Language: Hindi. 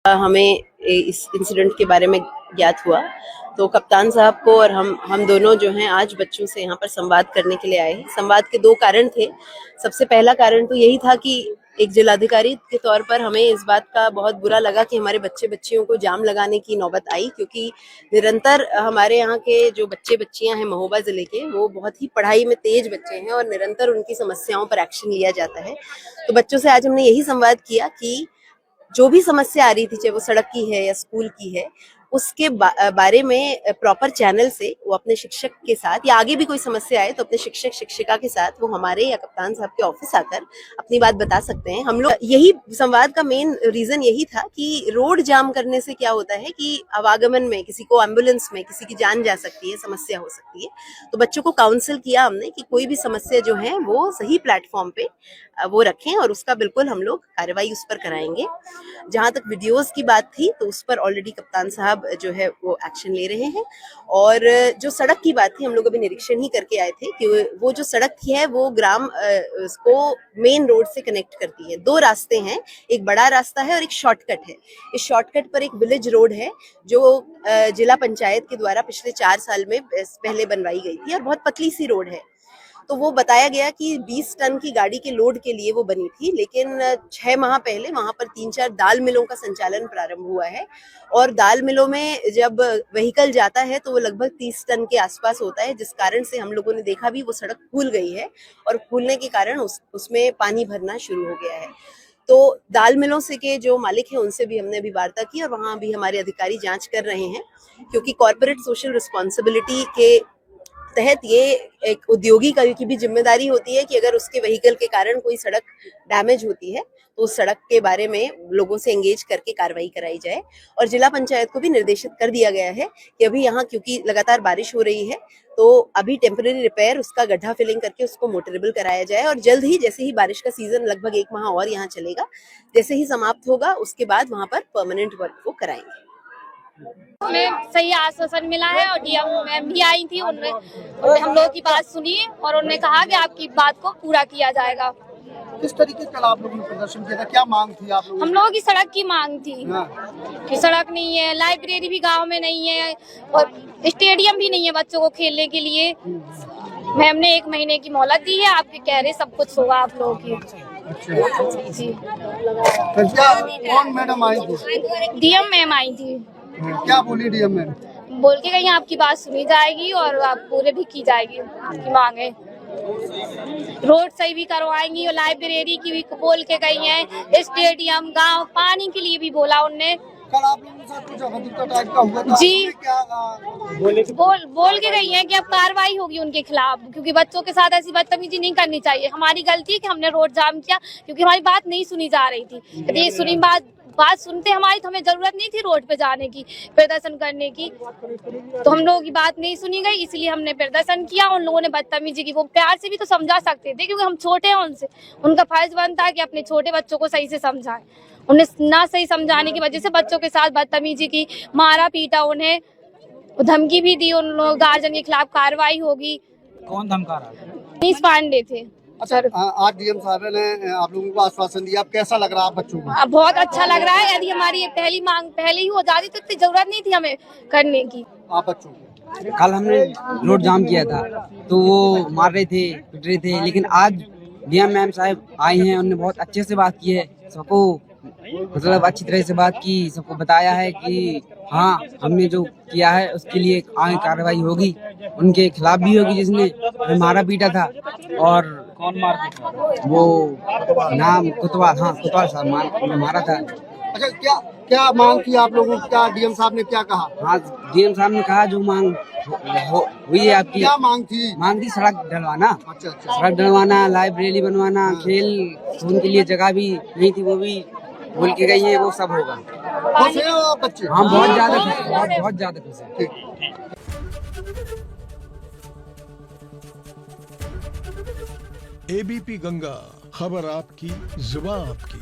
हमें इस इंसिडेंट के बारे में ज्ञात हुआ तो कप्तान साहब को और हम दोनों जो हैं आज बच्चों से यहाँ पर संवाद करने के लिए आए हैं। संवाद के दो कारण थे। सबसे पहला कारण तो यही था कि एक जिलाधिकारी के तौर पर हमें इस बात का बहुत बुरा लगा कि हमारे बच्चे बच्चियों को जाम लगाने की नौबत आई, क्योंकि निरंतर हमारे यहाँ के जो बच्चे बच्चियां हैं महोबा जिले के, वो बहुत ही पढ़ाई में तेज बच्चे हैं और निरंतर उनकी समस्याओं पर एक्शन लिया जाता है। तो बच्चों से आज हमने यही संवाद किया कि जो भी समस्या आ रही थी, चाहे वो सड़क की है या स्कूल की है, उसके बारे में प्रॉपर चैनल से वो अपने शिक्षक के साथ, या आगे भी कोई समस्या आए तो अपने शिक्षक शिक्षिका के साथ वो हमारे या कप्तान साहब के ऑफिस आकर अपनी बात बता सकते हैं। हम लोग यही संवाद का मेन रीजन यही था कि रोड जाम करने से क्या होता है कि आवागमन में किसी को, एम्बुलेंस में किसी की जान जा सकती है, समस्या हो सकती है। तो बच्चों को काउंसिल किया हमने कि कोई भी समस्या जो है वो सही प्लेटफॉर्म पे वो रखें और उसका बिल्कुल हम लोग कार्रवाई उस पर कराएंगे। जहां तक वीडियोस की बात थी तो उस पर ऑलरेडी कप्तान साहब जो है वो एक्शन ले रहे हैं। और जो सड़क की बात थी, हम लोग अभी निरीक्षण ही करके आए थे कि वो जो सड़क थी है वो ग्राम को मेन रोड से कनेक्ट करती है। दो रास्ते हैं, एक बड़ा रास्ता है और एक शॉर्टकट है। इस शॉर्टकट पर एक विलेज रोड है जो जिला पंचायत के द्वारा पिछले 4 साल में पहले बनवाई गई थी और बहुत पतली सी रोड है। तो वो बताया गया कि 20 टन की गाड़ी के लोड के लिए वो बनी थी, लेकिन 6 माह पहले वहां पर 3-4 दाल मिलों का संचालन प्रारंभ हुआ है और दाल मिलों में जब व्हीकल जाता है तो वो लगभग 30 टन के आसपास होता है, जिस कारण से हम लोगों ने देखा भी वो सड़क फूल गई है और फूलने के कारण उसमें पानी भरना शुरू हो गया है। तो दाल मिलों से के जो मालिक हैं उनसे भी हमने अभी वार्ता की और वहां भी हमारे अधिकारी जांच कर रहे हैं, क्योंकि कॉर्पोरेट सोशल रिस्पॉन्सिबिलिटी के तहत ये एक उद्योगी की भी जिम्मेदारी होती है कि अगर उसके व्हीकल के कारण कोई सड़क डैमेज होती है तो उस सड़क के बारे में लोगों से एंगेज करके कार्रवाई कराई जाए। और जिला पंचायत को भी निर्देशित कर दिया गया है कि अभी यहाँ क्योंकि लगातार बारिश हो रही है तो अभी टेम्परेरी रिपेयर, उसका गड्ढा फिलिंग करके उसको मोटरेबल कराया जाए और जल्द ही, जैसे ही बारिश का सीजन लगभग 1 माह और यहाँ चलेगा, जैसे ही समाप्त होगा उसके बाद वहां पर परमानेंट वर्क को कराएंगे। में सही आश्वासन मिला है और डीएम मैम भी आई थी, उन्होंने हम लोगों की बात सुनी और उन्होंने कहा कि आपकी बात को पूरा किया जाएगा। किस तरीके का आप लोगों ने प्रदर्शन किया था, क्या मांग थी आप लोगों की? हम लोगों की सड़क की मांग थी। कि सड़क नहीं है, लाइब्रेरी भी गांव में नहीं है और स्टेडियम भी नहीं है बच्चों को खेलने के लिए। मैम ने 1 महीने की मोहलत दी है, आपके कह रहे सब कुछ होगा आप लोगों की। जी, तो क्या कौन मैडम आई थी? डीएम मैम आई थी। क्या बोली डीएम मैम? बोल के कहीं आपकी बात सुनी जाएगी और आप पूरे भी की जाएगी आपकी मांगे। रोड सही भी करवाएंगी और लाइब्रेरी की भी बोल के गई हैं, स्टेडियम, गांव, पानी के लिए भी बोला उनने। कल आप लोगों के साथ कुछ अभद्रता टाइप का हुआ था? जी, क्या बोल के गई हैं कि अब कार्रवाई होगी उनके खिलाफ, क्योंकि बच्चों के साथ ऐसी बदतमीजी नहीं करनी चाहिए। हमारी गलती है कि हमने रोड जाम किया क्योंकि हमारी बात नहीं सुनी जा रही थी। यदि सुनी बात सुनते हमारी तो हमें जरूरत नहीं थी रोड पे जाने की, प्रदर्शन करने की। तो हम लोगों की बात नहीं सुनी गई, इसलिए हमने प्रदर्शन किया। उन लोगों ने बदतमीजी की, वो प्यार से भी तो समझा सकते थे क्योंकि हम छोटे हैं उनसे, उनका फर्ज बनता है कि अपने छोटे बच्चों को सही से समझाएं। उन्हें ना सही समझाने की वजह से बच्चों के साथ बदतमीजी की, मारा पीटा, उन्हें धमकी भी दी। उन लोग गार्जियन के खिलाफ कार्रवाई होगी। कौन धमका रहा है? मनीष पांडे थे। अच्छा, आज डीएम साहब ने आप लोगों को आश्वासन दिया, अब कैसा लग रहा है बच्चों को? अब बहुत अच्छा लग रहा है। यदि हमारी पहली मांग पहले ही हो जाती तो इतनी जरूरत नहीं थी हमें करने की। आप बच्चों को कल हमने रोड जाम किया था तो वो मार रहे थे, पिट रहे थे, लेकिन आज डीएम मैम साहब आई हैं, उन्होंने बहुत अच्छे से बात की है, सबको मतलब अच्छी तरह से बात की, सबको बताया है कि हाँ हमने जो किया है उसके लिए आगे कार्रवाई होगी, उनके खिलाफ भी होगी जिसने मारा पीटा था। और कौन मार पीटा? वो नाम कुतवाल, हाँ कुतवाल साहब ने मारा था। अच्छा, क्या मांग की आप लोगों की? क्या डीएम साहब ने क्या कहा? हाँ, डीएम साहब ने कहा जो मांग हुई है आपकी। क्या मांग थी? मांग थी सड़क डलवाना। अच्छा, सड़क डलवाना, लाइब्रेरी बनवाना, खेल उनके लिए जगह भी नहीं थी, वो भी बोल के गई है, वो सब होगा। खुश हैं आप बच्चे? हाँ, बहुत ज्यादा खुश है, बहुत ज्यादा खुश है। एबीपी गंगा, खबर आपकी, जुबान आपकी।